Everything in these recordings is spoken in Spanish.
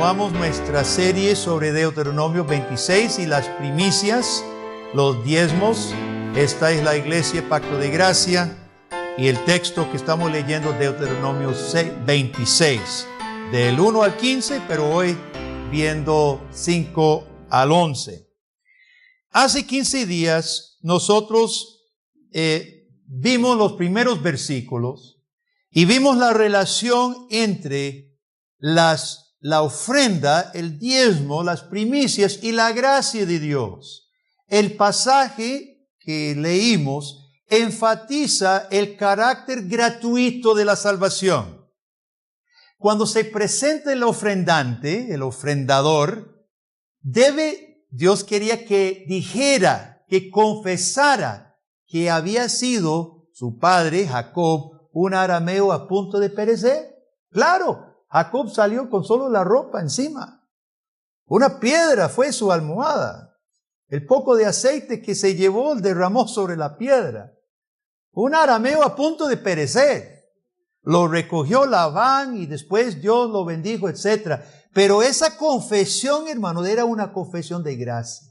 Continuamos nuestra serie sobre Deuteronomio 26 y las primicias, los diezmos. Esta es la Iglesia Pacto de Gracia y el texto que estamos leyendo, Deuteronomio 26, del 1 al 15, pero hoy viendo 5 al 11. Hace 15 días nosotros vimos los primeros versículos y vimos la relación entre la ofrenda, el diezmo, las primicias y la gracia de Dios. El pasaje que leímos enfatiza el carácter gratuito de la salvación. Cuando se presenta el ofrendante, el ofrendador, Dios quería que dijera, que confesara que había sido su padre, Jacob, un arameo a punto de perecer. Claro, Jacob salió con solo la ropa encima. Una piedra fue su almohada. El poco de aceite que se llevó derramó sobre la piedra. Un arameo a punto de perecer. Lo recogió Labán y después Dios lo bendijo, etc. Pero esa confesión, hermano, era una confesión de gracia.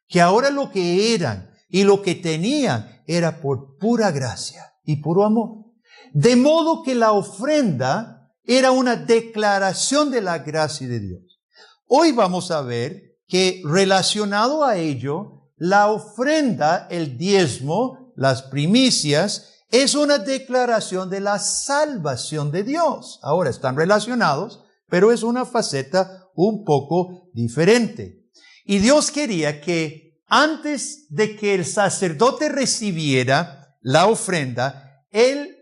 Que ahora lo que eran y lo que tenían era por pura gracia y puro amor. De modo que la ofrenda era una declaración de la gracia de Dios. Hoy vamos a ver que relacionado a ello, la ofrenda, el diezmo, las primicias, es una declaración de la salvación de Dios. Ahora están relacionados, pero es una faceta un poco diferente. Y Dios quería que antes de que el sacerdote recibiera la ofrenda, el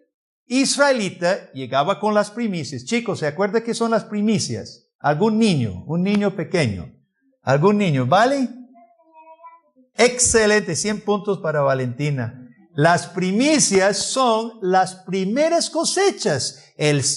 israelita llegaba con las primicias. Chicos, ¿se acuerdan qué son las primicias? ¿Algún niño? Un niño pequeño. ¿Algún niño? ¿Vale? Excelente, 100 puntos para Valentina. Las primicias son las primeras cosechas.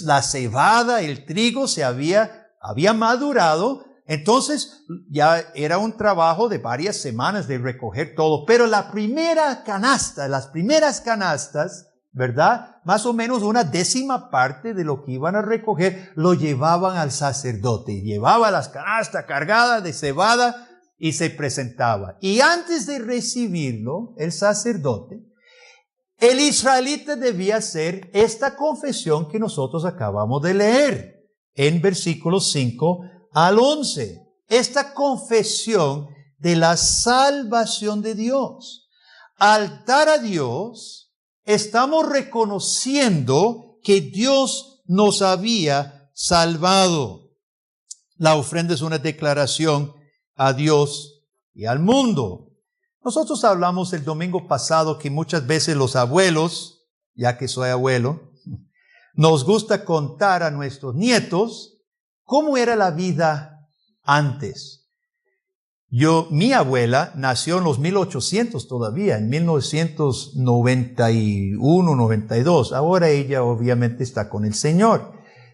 La cebada, el trigo había madurado. Entonces ya era un trabajo de varias semanas de recoger todo. Pero la primera canasta, las primeras canastas, ¿verdad? Más o menos una décima parte de lo que iban a recoger lo llevaban al sacerdote. Llevaba las canastas cargadas de cebada y se presentaba. Y antes de recibirlo, el sacerdote, el israelita debía hacer esta confesión que nosotros acabamos de leer en versículos 5 al 11. Esta confesión de la salvación de Dios. Al dar a Dios, estamos reconociendo que Dios nos había salvado. La ofrenda es una declaración a Dios y al mundo. Nosotros hablamos el domingo pasado que muchas veces los abuelos, ya que soy abuelo, nos gusta contar a nuestros nietos cómo era la vida antes. Mi abuela nació en los 1800 todavía, en 1991, 92. Ahora ella obviamente está con el Señor.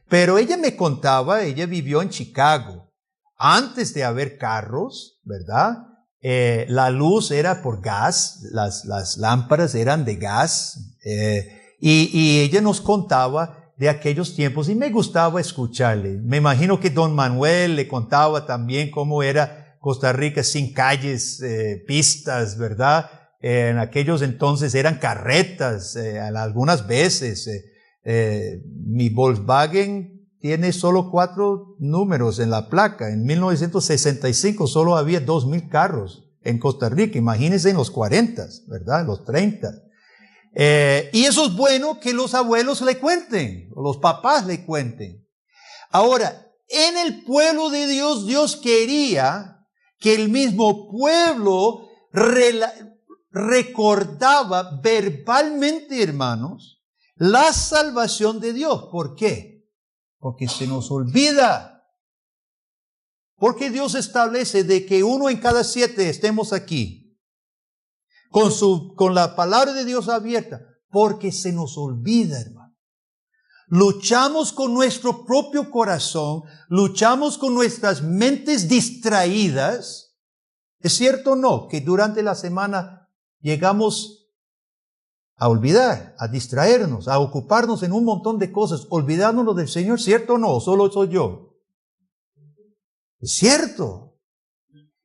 Pero ella me contaba, ella vivió en Chicago. Antes de haber carros, ¿verdad? La luz era por gas, las lámparas eran de gas. Y ella nos contaba de aquellos tiempos y me gustaba escucharle. Me imagino que don Manuel le contaba también cómo era Costa Rica sin calles, pistas, ¿verdad? En aquellos entonces eran carretas, algunas veces. Mi Volkswagen tiene solo 4 números en la placa. En 1965 solo había 2,000 carros en Costa Rica. Imagínense en los 40, ¿verdad? Los 30. Y eso es bueno que los abuelos le cuenten, o los papás le cuenten. Ahora, en el pueblo de Dios, Dios quería que el mismo pueblo recordaba verbalmente, hermanos, la salvación de Dios. ¿Por qué? Porque se nos olvida. Porque Dios establece de que 1 en cada 7 estemos aquí, con la palabra de Dios abierta, porque se nos olvida, hermano. Luchamos con nuestro propio corazón, luchamos con nuestras mentes distraídas. ¿Es cierto o no que durante la semana llegamos a olvidar, a distraernos, a ocuparnos en un montón de cosas, olvidándonos del Señor? ¿Cierto o no? ¿Solo soy yo? Es cierto.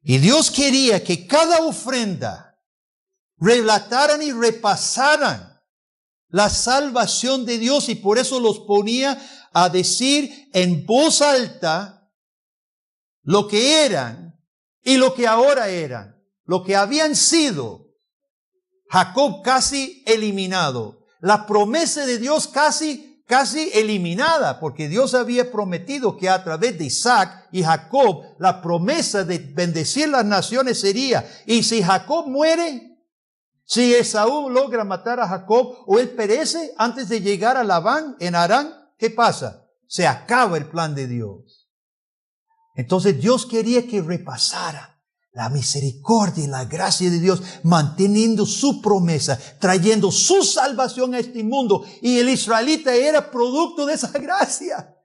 Y Dios quería que cada ofrenda relataran y repasaran la salvación de Dios, y por eso los ponía a decir en voz alta lo que eran y lo que ahora eran, lo que habían sido. Jacob casi eliminado, la promesa de Dios casi eliminada, porque Dios había prometido que a través de Isaac y Jacob la promesa de bendecir las naciones sería. Y si Jacob muere, si Esaú logra matar a Jacob o él perece antes de llegar a Labán en Harán, ¿qué pasa? Se acaba el plan de Dios. Entonces Dios quería que repasara la misericordia y la gracia de Dios, manteniendo su promesa, trayendo su salvación a este mundo. Y el israelita era producto de esa gracia.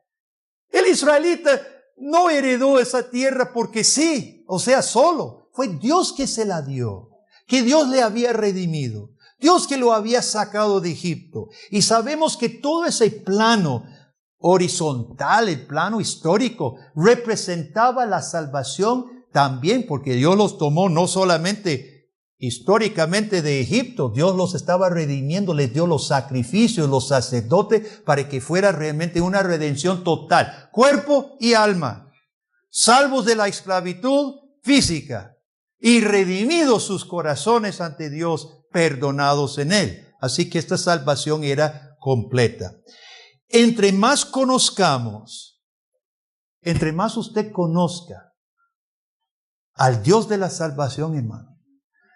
El israelita no heredó esa tierra porque sí, o sea, solo. Fue Dios que se la dio, que Dios le había redimido, Dios que lo había sacado de Egipto. Y sabemos que todo ese plano horizontal, el plano histórico, representaba la salvación también, porque Dios los tomó no solamente históricamente de Egipto, Dios los estaba redimiendo, les dio los sacrificios, los sacerdotes, para que fuera realmente una redención total, cuerpo y alma, salvos de la esclavitud física y redimidos sus corazones ante Dios, perdonados en Él. Así que esta salvación era completa. Entre más conozcamos, entre más usted conozca al Dios de la salvación, hermano,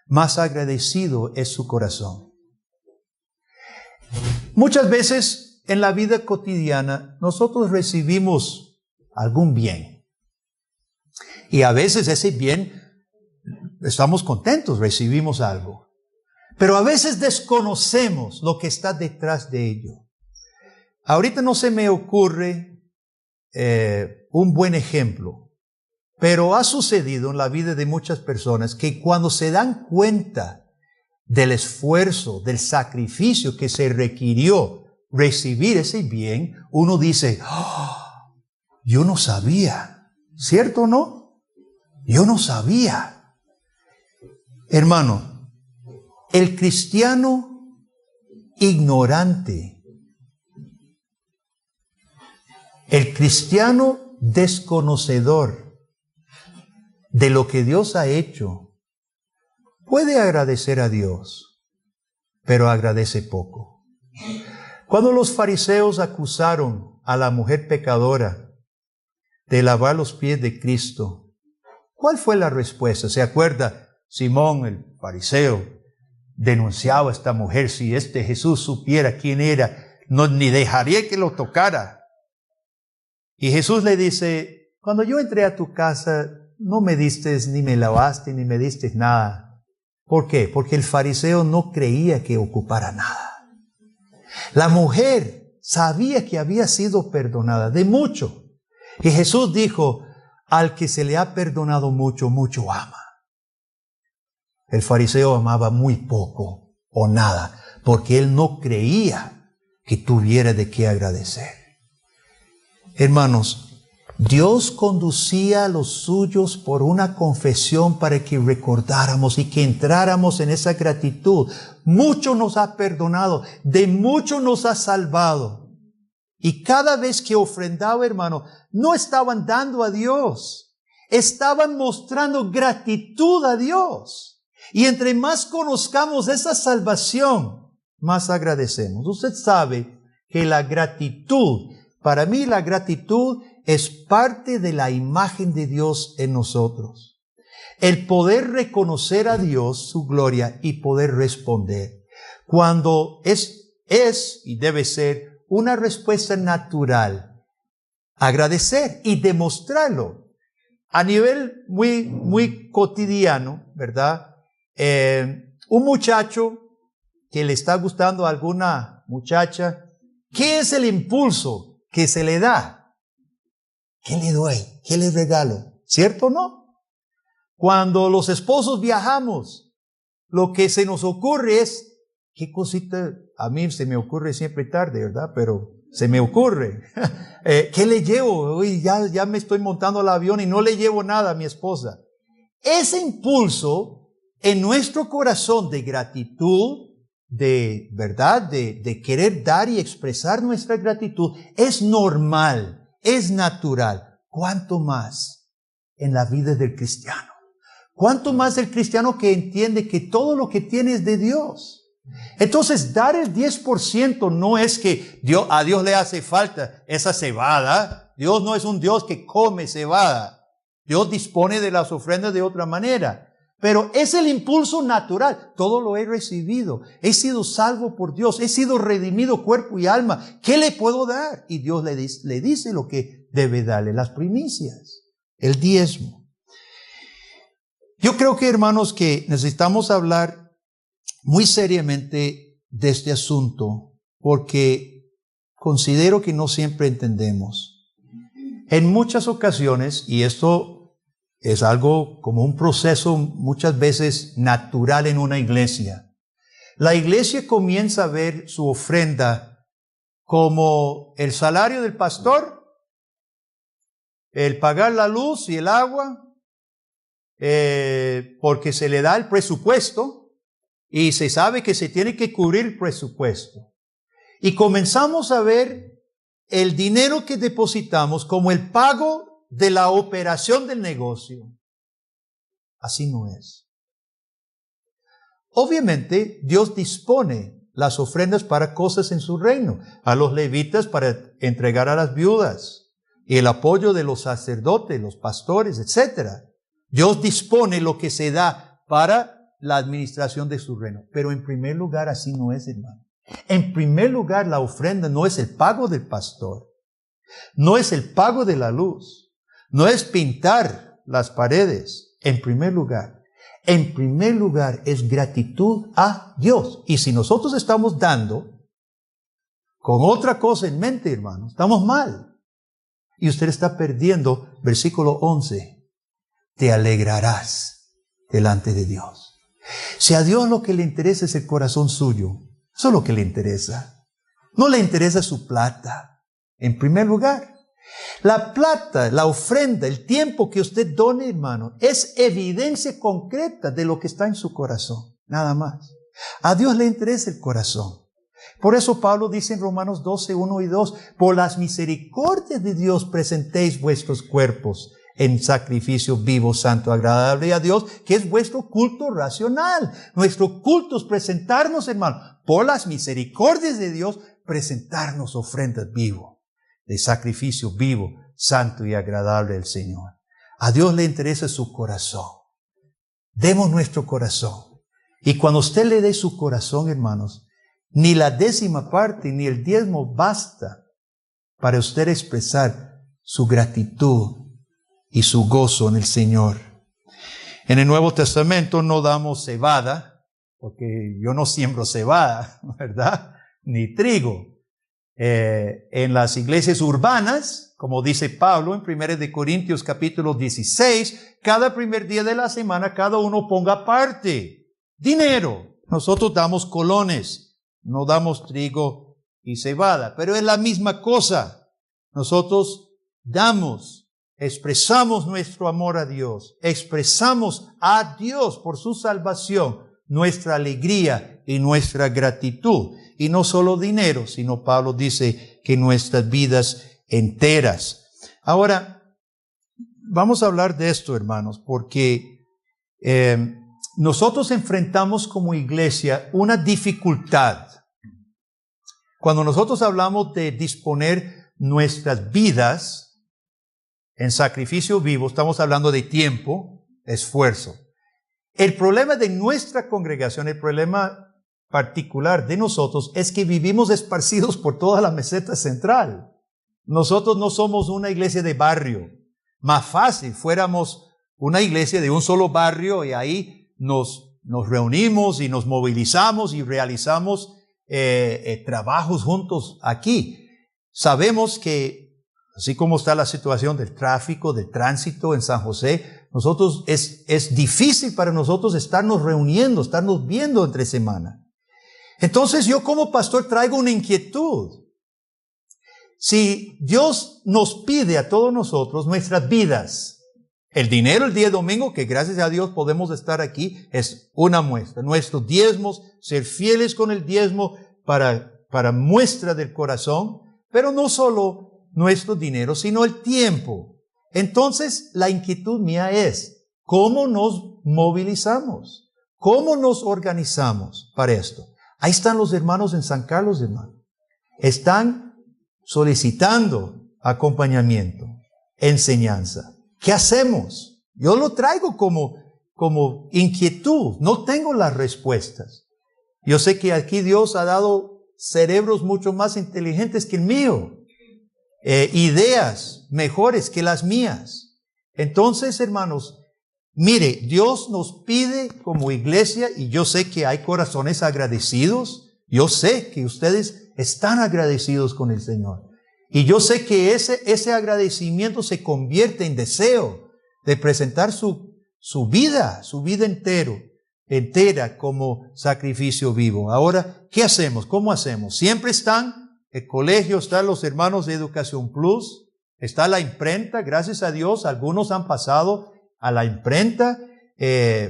más agradecido es su corazón. Muchas veces en la vida cotidiana nosotros recibimos algún bien. Y a veces ese bien estamos contentos, recibimos algo. Pero a veces desconocemos lo que está detrás de ello. Ahorita no se me ocurre un buen ejemplo. Pero ha sucedido en la vida de muchas personas que cuando se dan cuenta del esfuerzo, del sacrificio que se requirió recibir ese bien, uno dice, oh, yo no sabía. ¿Cierto o no? Yo no sabía. Hermano, el cristiano ignorante, el cristiano desconocedor de lo que Dios ha hecho, puede agradecer a Dios, pero agradece poco. Cuando los fariseos acusaron a la mujer pecadora de lavar los pies de Cristo, ¿cuál fue la respuesta? ¿Se acuerda? Simón, el fariseo, denunciaba a esta mujer: si este Jesús supiera quién era, no ni dejaría que lo tocara. Y Jesús le dice: cuando yo entré a tu casa, no me diste, ni me lavaste, ni me diste nada. ¿Por qué? Porque el fariseo no creía que ocupara nada. La mujer sabía que había sido perdonada de mucho. Y Jesús dijo: al que se le ha perdonado mucho, mucho ama. El fariseo amaba muy poco o nada, porque él no creía que tuviera de qué agradecer. Hermanos, Dios conducía a los suyos por una confesión para que recordáramos y que entráramos en esa gratitud. Mucho nos ha perdonado, de mucho nos ha salvado. Y cada vez que ofrendaba, hermano, no estaban dando a Dios, estaban mostrando gratitud a Dios. Y entre más conozcamos esa salvación, más agradecemos. Usted sabe que la gratitud, para mí la gratitud es parte de la imagen de Dios en nosotros. El poder reconocer a Dios, su gloria, y poder responder. Cuando es y debe ser una respuesta natural, agradecer y demostrarlo. A nivel muy cotidiano, ¿verdad? Un muchacho que le está gustando a alguna muchacha, ¿qué es el impulso que se le da? ¿Qué le doy? ¿Qué le regalo? ¿Cierto o no? Cuando los esposos viajamos, lo que se nos ocurre es, ¿qué cosita? A mí se me ocurre siempre tarde, ¿verdad? Pero Se me ocurre. ¿Qué le llevo? Uy, ya me estoy montando al avión y no le llevo nada a mi esposa. Ese impulso en nuestro corazón de gratitud, de verdad, de querer dar y expresar nuestra gratitud, es normal, es natural. ¿Cuánto más en la vida del cristiano? ¿Cuánto más el cristiano que entiende que todo lo que tiene es de Dios? Entonces, dar el 10% no es que a Dios le hace falta esa cebada. Dios no es un Dios que come cebada. Dios dispone de las ofrendas de otra manera. Pero es el impulso natural. Todo lo he recibido. He sido salvo por Dios. He sido redimido cuerpo y alma. ¿Qué le puedo dar? Y Dios le dice lo que debe darle. Las primicias. El diezmo. Yo creo que, hermanos, que necesitamos hablar muy seriamente de este asunto, porque considero que no siempre entendemos. En muchas ocasiones, y esto es algo como un proceso muchas veces natural en una iglesia, la iglesia comienza a ver su ofrenda como el salario del pastor, el pagar la luz y el agua, porque se le da el presupuesto, y se sabe que se tiene que cubrir el presupuesto. Y comenzamos a ver el dinero que depositamos como el pago de la operación del negocio. Así no es. Obviamente, Dios dispone las ofrendas para cosas en su reino. A los levitas para entregar a las viudas. Y el apoyo de los sacerdotes, los pastores, etc. Dios dispone lo que se da para la administración de su reino. Pero en primer lugar, así no es, hermano. En primer lugar, la ofrenda no es el pago del pastor. No es el pago de la luz. No es pintar las paredes. En primer lugar es gratitud a Dios. Y si nosotros estamos dando con otra cosa en mente, hermano, estamos mal. Y usted está perdiendo, versículo 11, te alegrarás delante de Dios. Si a Dios lo que le interesa es el corazón suyo, eso es lo que le interesa. No le interesa su plata. En primer lugar, la plata, la ofrenda, el tiempo que usted done, hermano, es evidencia concreta de lo que está en su corazón. Nada más. A Dios le interesa el corazón. Por eso Pablo dice en Romanos 12, 1 y 2, por las misericordias de Dios presentéis vuestros cuerpos en sacrificio vivo, santo, agradable a Dios, que es vuestro culto racional. Nuestro culto es presentarnos, hermano, por las misericordias de Dios, presentarnos ofrendas vivo, de sacrificio vivo, santo y agradable al Señor. A Dios le interesa su corazón. Demos nuestro corazón. Y cuando usted le dé su corazón, hermanos, ni la 10ª parte, ni el diezmo basta para usted expresar su gratitud y su gozo en el Señor. En el Nuevo Testamento no damos cebada, porque yo no siembro cebada, ¿verdad? Ni trigo. En las iglesias urbanas, como dice Pablo en 1 Corintios capítulo 16, cada primer día de la semana cada uno ponga aparte dinero. Nosotros damos colones, no damos trigo y cebada, pero es la misma cosa. Nosotros expresamos nuestro amor a Dios, expresamos a Dios por su salvación, nuestra alegría y nuestra gratitud. Y no solo dinero, sino Pablo dice que nuestras vidas enteras. Ahora, vamos a hablar de esto, hermanos, porque nosotros enfrentamos como iglesia una dificultad. Cuando nosotros hablamos de disponer nuestras vidas en sacrificio vivo, estamos hablando de tiempo, esfuerzo. El problema de nuestra congregación, el problema particular de nosotros, es que vivimos esparcidos por toda la meseta central. Nosotros no somos una iglesia de barrio. Más fácil, fuéramos una iglesia de un solo barrio y ahí nos reunimos y nos movilizamos y realizamos trabajos juntos aquí. Sabemos que así como está la situación del tráfico, del tránsito en San José, es difícil para nosotros estarnos reuniendo, estarnos viendo entre semana. Entonces yo como pastor traigo una inquietud. si Dios nos pide a todos nosotros nuestras vidas, el dinero el día domingo, que gracias a Dios podemos estar aquí, es una muestra. Nuestros diezmos, ser fieles con el diezmo para muestra del corazón, pero no solo nuestro dinero, sino el tiempo. Entonces, la inquietud mía es, ¿cómo nos movilizamos? ¿Cómo nos organizamos para esto? Ahí están los hermanos en San Carlos, hermano. Están solicitando acompañamiento, enseñanza. ¿Qué hacemos? Yo lo traigo como inquietud. No tengo las respuestas. Yo sé que aquí Dios ha dado cerebros mucho más inteligentes que el mío. Ideas mejores que las mías. Entonces, hermanos, mire, Dios nos pide como iglesia, y yo sé que hay corazones agradecidos. Yo sé que ustedes están agradecidos con el Señor. Y yo sé que ese agradecimiento se convierte en deseo de presentar su vida entera como sacrificio vivo. Ahora, ¿qué hacemos? ¿Cómo hacemos? Siempre están el colegio, están los hermanos de Educación Plus, está la imprenta, gracias a Dios, algunos han pasado a la imprenta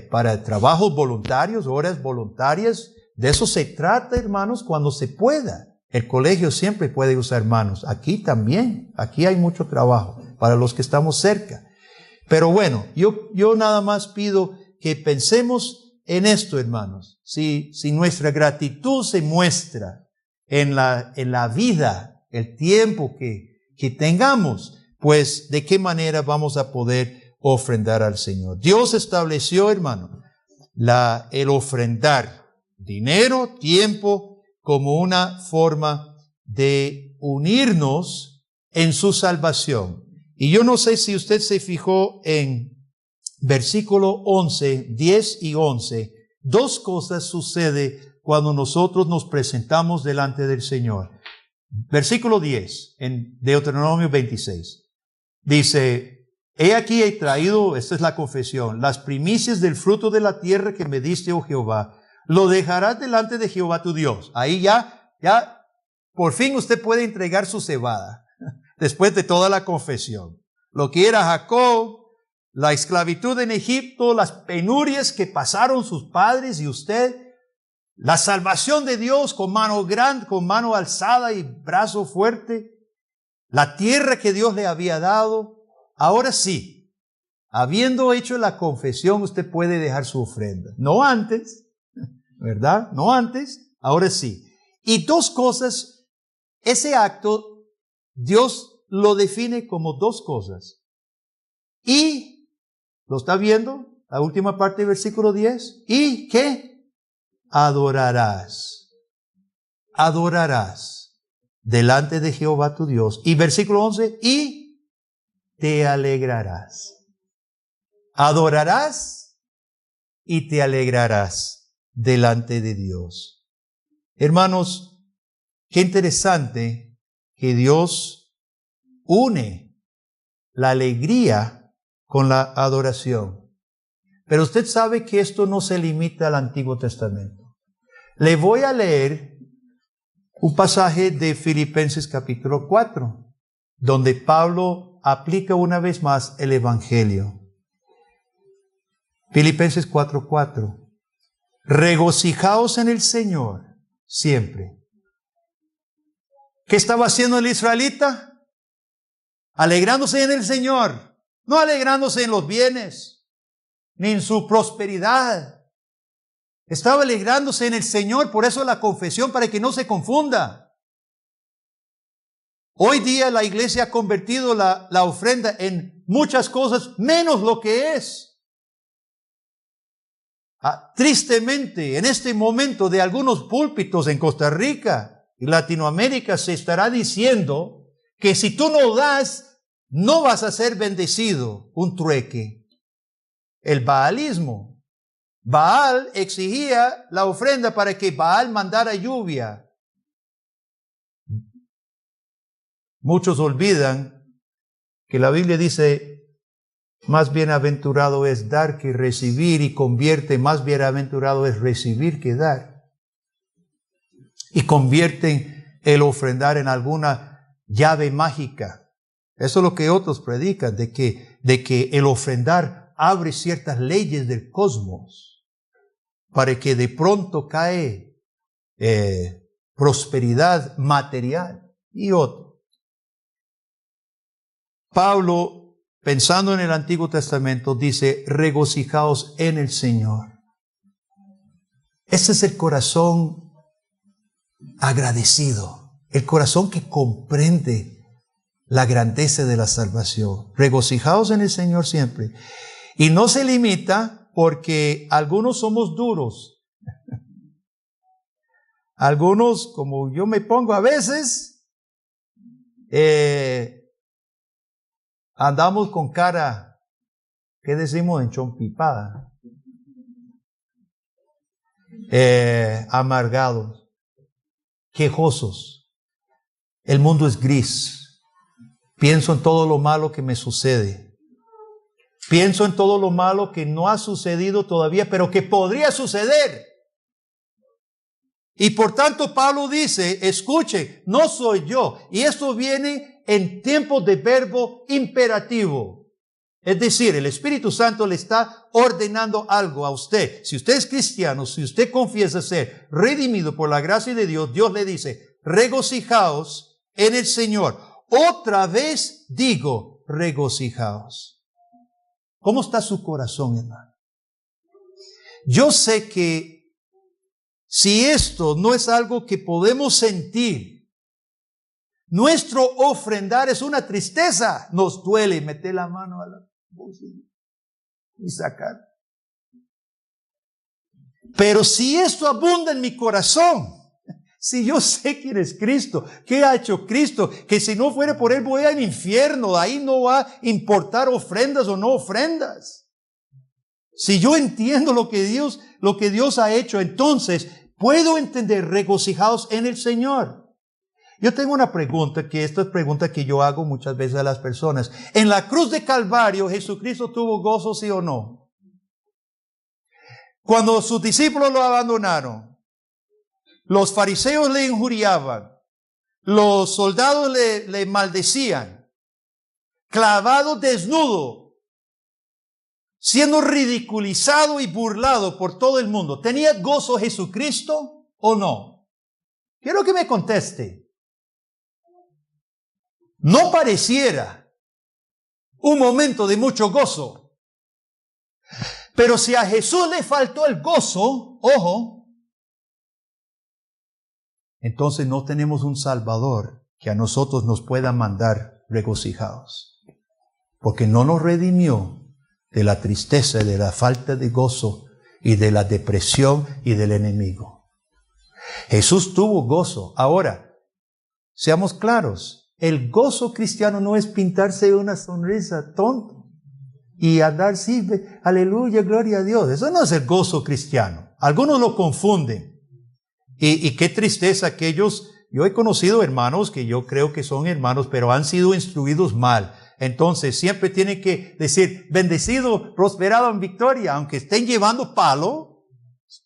para trabajos voluntarios, horas voluntarias. De eso se trata, hermanos, cuando se pueda. El colegio siempre puede usar manos. Aquí también. Aquí hay mucho trabajo para los que estamos cerca. Pero bueno, yo nada más pido que pensemos en esto, hermanos. Si nuestra gratitud se muestra en la vida, el tiempo que tengamos, pues de qué manera vamos a poder ofrendar al Señor. Dios estableció, hermano, el ofrendar dinero, tiempo, como una forma de unirnos en su salvación. Y yo no sé si usted se fijó en versículo 11, 10 y 11. Dos cosas suceden cuando nosotros nos presentamos delante del Señor. Versículo 10, en Deuteronomio 26. Dice, he aquí he traído, esta es la confesión, las primicias del fruto de la tierra que me diste, oh Jehová. Lo dejarás delante de Jehová tu Dios. Ahí ya, por fin usted puede entregar su cebada, después de toda la confesión. Lo que era Jacob, la esclavitud en Egipto, las penurias que pasaron sus padres y usted, la salvación de Dios con mano grande, con mano alzada y brazo fuerte, la tierra que Dios le había dado. Ahora sí, habiendo hecho la confesión, usted puede dejar su ofrenda. No antes, ¿verdad? No antes, ahora sí. Y dos cosas, ese acto, Dios lo define como dos cosas. Y, ¿lo está viendo? La última parte del versículo 10. ¿Y qué? Adorarás delante de Jehová tu Dios. Y versículo 11, y te alegrarás. Adorarás y te alegrarás delante de Dios. Hermanos, qué interesante que Dios une la alegría con la adoración. Pero usted sabe que esto no se limita al Antiguo Testamento. Le voy a leer un pasaje de Filipenses capítulo 4, donde Pablo aplica una vez más el Evangelio. Filipenses 4:4. Regocijaos en el Señor siempre. ¿Qué estaba haciendo el israelita? Alegrándose en el Señor, no alegrándose en los bienes, ni en su prosperidad. Estaba alegrándose en el Señor, por eso la confesión, para que no se confunda. Hoy día la iglesia ha convertido la ofrenda en muchas cosas, menos lo que es. Tristemente, en este momento de algunos púlpitos en Costa Rica y Latinoamérica se estará diciendo que si tú no das, no vas a ser bendecido. Un trueque. El baalismo. Baal exigía la ofrenda para que Baal mandara lluvia. Muchos olvidan que la Biblia dice, más bienaventurado es dar que recibir, y convierte, más bienaventurado es recibir que dar. Y convierten el ofrendar en alguna llave mágica. Eso es lo que otros predican, de que el ofrendar abre ciertas leyes del cosmos para que de pronto cae prosperidad material y otro. Pablo, pensando en el Antiguo Testamento, dice, regocijaos en el Señor. Ese es el corazón agradecido, el corazón que comprende la grandeza de la salvación. Regocijaos en el Señor siempre. Y no se limita porque algunos somos duros. Algunos, como yo me pongo a veces, andamos con cara, ¿qué decimos? Enchompipada. Amargados, quejosos. El mundo es gris. Pienso en todo lo malo que me sucede. Pienso en todo lo malo que no ha sucedido todavía, pero que podría suceder. Y por tanto Pablo dice, escuche, no soy yo. Y esto viene en tiempos de verbo imperativo. Es decir, el Espíritu Santo le está ordenando algo a usted. Si usted es cristiano, si usted confiesa ser redimido por la gracia de Dios, Dios le dice, regocijaos en el Señor. Otra vez digo, regocijaos. ¿Cómo está su corazón, hermano? Yo sé que si esto no es algo que podemos sentir, nuestro ofrendar es una tristeza. Nos duele meter la mano a la bolsilla y sacar. Pero si esto abunda en mi corazón, si yo sé quién es Cristo, qué ha hecho Cristo, que si no fuera por Él voy al infierno, ahí no va a importar ofrendas o no ofrendas. Si yo entiendo lo que Dios ha hecho, entonces puedo entender, regocijaos en el Señor. Yo tengo una pregunta, que esta es pregunta que yo hago muchas veces a las personas. En la cruz de Calvario, ¿Jesucristo tuvo gozo, sí o no? Cuando sus discípulos lo abandonaron, los fariseos le injuriaban, los soldados le maldecían, clavado desnudo, siendo ridiculizado y burlado por todo el mundo. ¿Tenía gozo Jesucristo o no? Quiero que me conteste. No pareciera un momento de mucho gozo. Pero si a Jesús le faltó el gozo, ojo, entonces no tenemos un Salvador que a nosotros nos pueda mandar regocijados. Porque no nos redimió de la tristeza, de la falta de gozo y de la depresión y del enemigo. Jesús tuvo gozo. Ahora, seamos claros, el gozo cristiano no es pintarse una sonrisa tonto y andar así, aleluya, gloria a Dios. Eso no es el gozo cristiano. Algunos lo confunden. Y qué tristeza que yo he conocido hermanos que yo creo que son hermanos, pero han sido instruidos mal. Entonces siempre tienen que decir, bendecido, prosperado en victoria, aunque estén llevando palo,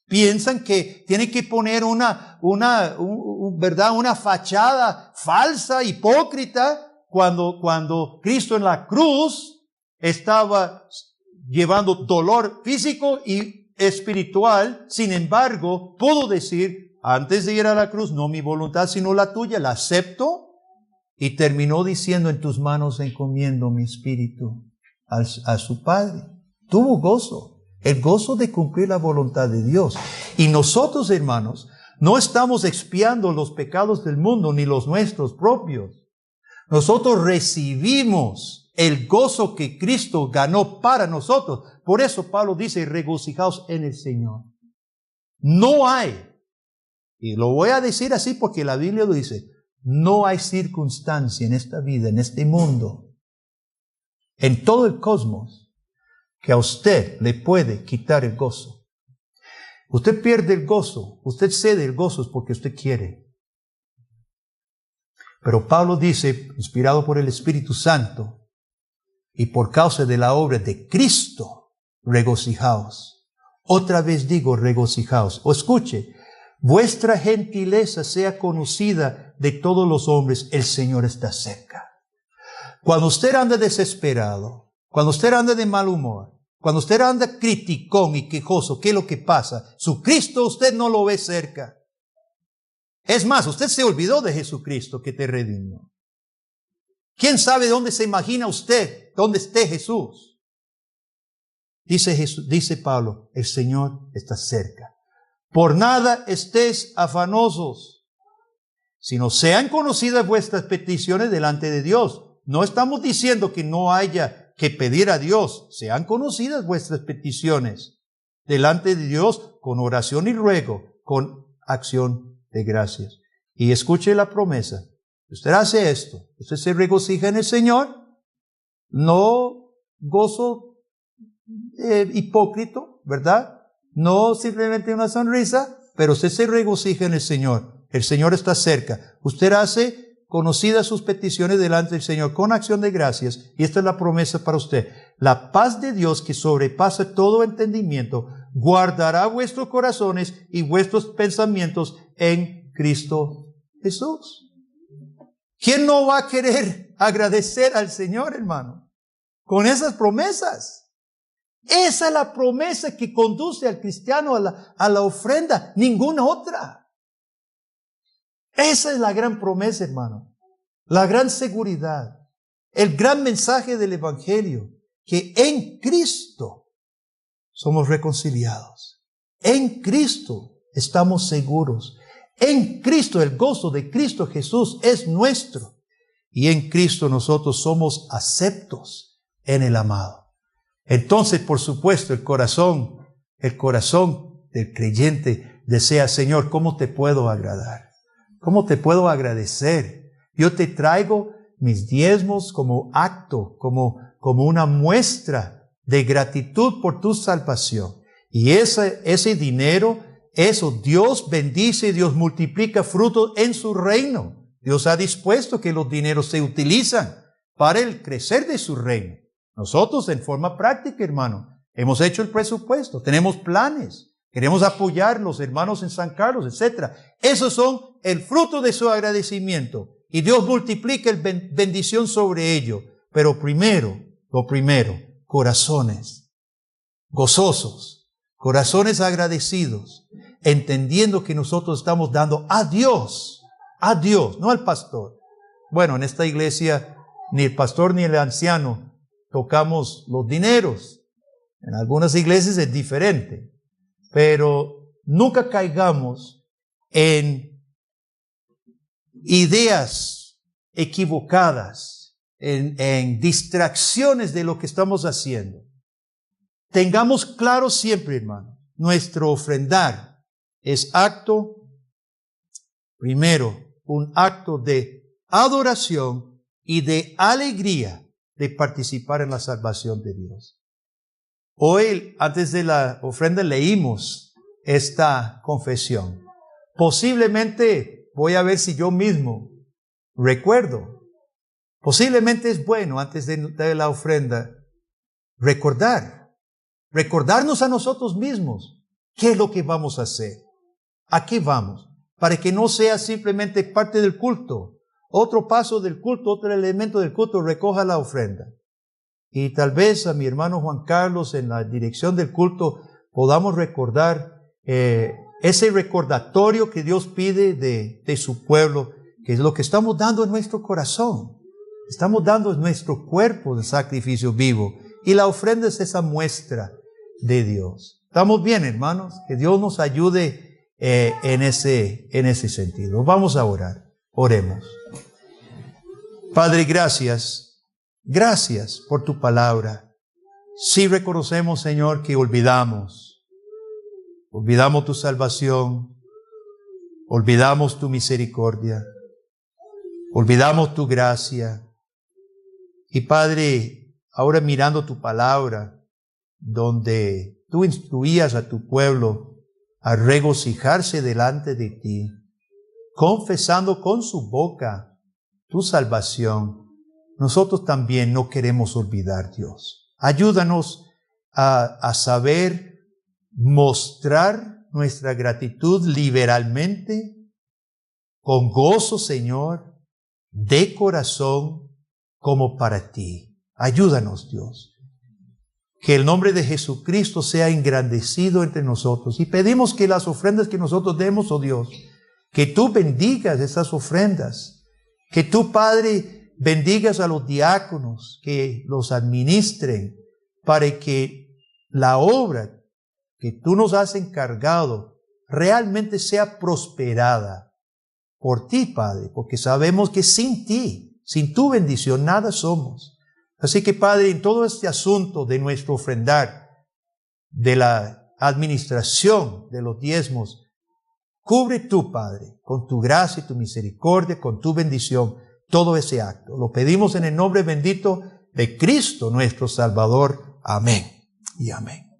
piensan que tienen que poner una fachada falsa, hipócrita, cuando Cristo en la cruz estaba llevando dolor físico y espiritual. Sin embargo, pudo decir, antes de ir a la cruz, no mi voluntad sino la tuya, la acepto. Y terminó diciendo, en tus manos encomiendo mi espíritu a su Padre. Tuvo gozo, el gozo de cumplir la voluntad de Dios. Y nosotros, hermanos, no estamos expiando los pecados del mundo ni los nuestros propios. Nosotros recibimos el gozo que Cristo ganó para nosotros. Por eso Pablo dice, regocijaos en el Señor. No hay, y lo voy a decir así porque la Biblia lo dice, no hay circunstancia en esta vida, en este mundo, en todo el cosmos, que a usted le puede quitar el gozo. Usted pierde el gozo, usted cede el gozo es porque usted quiere. Pero Pablo dice, inspirado por el Espíritu Santo, y por causa de la obra de Cristo, regocijaos. Otra vez digo, regocijaos. O escuche, vuestra gentileza sea conocida de todos los hombres, el Señor está cerca. Cuando usted anda desesperado, cuando usted anda de mal humor, cuando usted anda criticón y quejoso, ¿qué es lo que pasa? Su Cristo usted no lo ve cerca. Es más, usted se olvidó de Jesucristo que te redimió. ¿Quién sabe dónde se imagina usted, dónde esté Jesús? Dice Pablo, el Señor está cerca. Por nada estéis afanosos, sino sean conocidas vuestras peticiones delante de Dios. No estamos diciendo que no haya que pedir a Dios. Sean conocidas vuestras peticiones delante de Dios con oración y ruego, con acción de gracias. Y escuche la promesa. Usted hace esto, usted se regocija en el Señor, no gozo hipócrita, ¿verdad? No simplemente una sonrisa, pero usted se regocija en el Señor. El Señor está cerca. Usted hace conocidas sus peticiones delante del Señor con acción de gracias. Y esta es la promesa para usted. La paz de Dios que sobrepasa todo entendimiento guardará vuestros corazones y vuestros pensamientos en Cristo Jesús. ¿Quién no va a querer agradecer al Señor, hermano? Con esas promesas. Esa es la promesa que conduce al cristiano a la ofrenda, ninguna otra. Esa es la gran promesa, hermano. La gran seguridad. El gran mensaje del Evangelio. Que en Cristo somos reconciliados. En Cristo estamos seguros. En Cristo, el gozo de Cristo Jesús es nuestro. Y en Cristo nosotros somos aceptos en el amado. Entonces, por supuesto, el corazón del creyente desea, Señor, ¿cómo te puedo agradar? ¿Cómo te puedo agradecer? Yo te traigo mis diezmos como acto, como una muestra de gratitud por tu salvación. Y ese dinero, eso Dios bendice, Dios multiplica frutos en su reino. Dios ha dispuesto que los dineros se utilizan para el crecer de su reino. Nosotros en forma práctica, hermano, hemos hecho el presupuesto, tenemos planes, queremos apoyar los hermanos en San Carlos, etc. Esos son el fruto de su agradecimiento y Dios multiplica bendición sobre ello. Pero lo primero, corazones gozosos, corazones agradecidos, entendiendo que nosotros estamos dando a Dios, no al pastor. Bueno, en esta iglesia ni el pastor ni el anciano tocamos los dineros. En algunas iglesias es diferente. Pero nunca caigamos en ideas equivocadas, en distracciones de lo que estamos haciendo. Tengamos claro siempre, hermano, nuestro ofrendar es un acto de adoración y de alegría de participar en la salvación de Dios. Hoy, antes de la ofrenda, leímos esta confesión. Posiblemente, voy a ver si yo mismo recuerdo. Posiblemente es bueno, antes de la ofrenda, recordarnos a nosotros mismos qué es lo que vamos a hacer. ¿A qué vamos? Para que no sea simplemente parte del culto. Otro paso del culto, otro elemento del culto, recoja la ofrenda. Y tal vez a mi hermano Juan Carlos en la dirección del culto podamos recordar ese recordatorio que Dios pide de su pueblo, que es lo que estamos dando en nuestro corazón. Estamos dando en nuestro cuerpo de sacrificio vivo. Y la ofrenda es esa muestra de Dios. ¿Estamos bien, hermanos? Que Dios nos ayude en ese sentido. Vamos a orar. Oremos. Padre, gracias por tu palabra. Sí reconocemos, Señor, que olvidamos tu salvación, olvidamos tu misericordia, olvidamos tu gracia. Y Padre, ahora mirando tu palabra, donde tú instruías a tu pueblo a regocijarse delante de ti, confesando con su boca tu salvación, nosotros también no queremos olvidar, Dios. Ayúdanos a saber mostrar nuestra gratitud liberalmente con gozo, Señor, de corazón, como para ti. Ayúdanos, Dios. Que el nombre de Jesucristo sea engrandecido entre nosotros. Y pedimos que las ofrendas que nosotros demos, oh Dios, que tú bendigas esas ofrendas. Que tú, Padre, bendigas a los diáconos, que los administren, para que la obra que tú nos has encargado realmente sea prosperada por ti, Padre, porque sabemos que sin ti, sin tu bendición, nada somos. Así que, Padre, en todo este asunto de nuestro ofrendar, de la administración de los diezmos, cubre tú, Padre, con tu gracia y tu misericordia, con tu bendición, todo ese acto. Lo pedimos en el nombre bendito de Cristo, nuestro Salvador. Amén y amén.